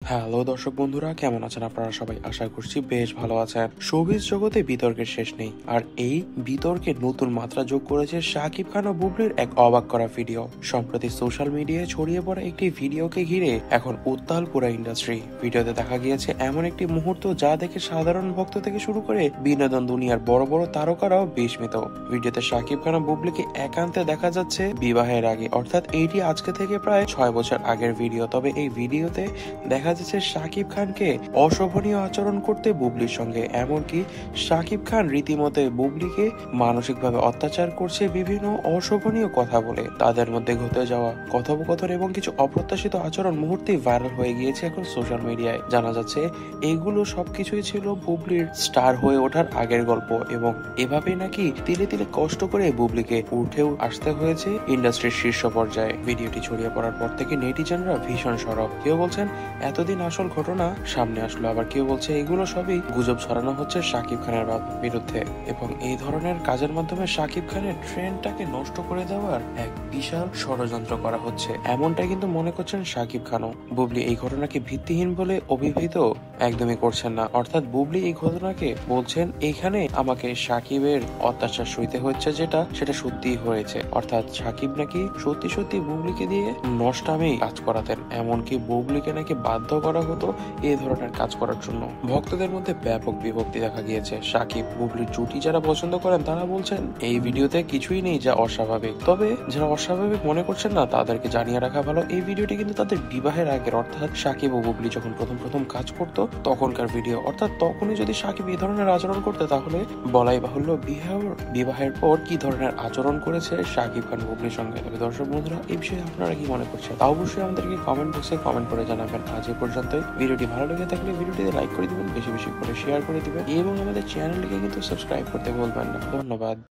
Hello দর্শক বন্ধুরা, কেমন আছেন আপনারা সবাই? আশা করছি বেশ ভালো আছেন। শোবিজ জগতে বিতর্কের শেষ নেই, আর এই বিতর্কে নতুন মাত্রা যোগ করেছে শাকিব খান ও বুবলির এক অবাক করা ভিডিও। সম্প্রতি সোশ্যাল মিডিয়ায় ছড়িয়ে পড়া একটি ভিডিওকে ঘিরে এখন উত্তাল পুরো ইন্ডাস্ট্রি। ভিডিওতে দেখা গিয়েছে এমন একটি মুহূর্ত যা দেখে সাধারণ ভক্ত থেকে শুরু করে বিনোদন দুনিয়ার বড় বড় তারকারাও বিস্মিত। ভিডিওতে শাকিব খান ও বুবলিকে একান্তে দেখা যাচ্ছে বিবাহের আগে, অর্থাৎ এইটি আজকে থেকে প্রায় 6 বছর আগের ভিডিও। তবে এই ভিডিওতে দেখা যাচ্ছে শাকিব খানকে অশোভনীয় আচরণ করতে বুবলির সঙ্গে, এমনকি শাকিব খান রীতিমতো বুবলিকে মানসিকভাবে অত্যাচার করছে বিভিন্ন অশোভনীয় কথা বলে। তাদের মধ্যে ঘটে যাওয়া কথোপকথন এবং কিছু অপ্রত্যাশিত আচরণ মুহূর্তেই ভাইরাল হয়ে গিয়েছে এখন সোশ্যাল মিডিয়ায়। জানা যাচ্ছে এগুলো সবকিছুই ছিল বুবলির স্টার হয়ে ওঠার আগের গল্প, এবং এভাবেই নাকি তিলে তিলে কষ্ট করে বুবলিকে উঠেও আসতে হয়েছে ইন্ডাস্ট্রির শীর্ষ পর্যায়ে। ভিডিওটি ছড়িয়ে পড়ার পর থেকে নেটিজেনরা ভীষণ সরব। কেউ বলছেন এতদিন আসল ঘটনা সামনে আসলো, আবার কেউ বলছে এগুলো সবই গুজব ছড়ানো হচ্ছে শাকিব খানের বিরুদ্ধে, এবং এই ধরনের কাজের মাধ্যমে শাকিব খানের ট্রেন্ডটাকে নষ্ট করে দেওয়ার এক বিশাল ষড়যন্ত্র করা হচ্ছে, এমনটাই কিন্তু মনে করছেন শাকিব খানও। বুবলি এই ঘটনাকে ভিত্তিহীন বলে অভিহিত একদমই করছেন না, অর্থাৎ বুবলি এই ঘটনাকে বলছেন এখানে আমাকে শাকিবের অত্যাচার সইতে হচ্ছে, সেটা সত্যিই হয়েছে। অর্থাৎ শাকিব নাকি সত্যি সত্যি বুবলিকে দিয়ে নষ্টামি কাজ করাতেন, এমনকি বুবলিকে নাকি বাধ্য করা হতো এই ধরনের কাজ করার জন্য। ভক্তদের মধ্যে ব্যাপক বিভক্তি দেখা গিয়েছে। শাকিব বুবলির জুটি যারা পছন্দ করেন তারা বলছেন এই ভিডিওতে কিছুই নেই যা অস্বাভাবিক, তবে যারা অস্বাভাবিক মনে করছেন না তাদেরকে জানিয়ে রাখা ভালো, এই ভিডিওটি কিন্তু তাদের বিবাহের আগের, অর্থাৎ শাকিব ও বুবলি যখন প্রথম কাজ করতো তখনকার ভিডিও। অর্থাৎ তখনই যদি শাকিব এই ধরনের আচরণ করতে, তাহলে বলাই বাহুল্য বিবাহের পর কি ধরনের আচরণ করেছে শাকিব খান বুবলির সঙ্গে। তবে দর্শক বন্ধুরা, এই বিষয়ে আপনারা কি মনে করছেন তা অবশ্যই আমাদেরকে কমেন্ট বক্সে কমেন্ট করে জানাবেন। আজ এ পর্যন্তই। ভিডিওটি ভালো লেগে থাকলে ভিডিওটিতে লাইক করে দিবেন, বেশি বেশি করে শেয়ার করে দিবেন, এবং আমাদের চ্যানেলটিকে কিন্তু সাবস্ক্রাইব করতে ভুলবেন না। ধন্যবাদ।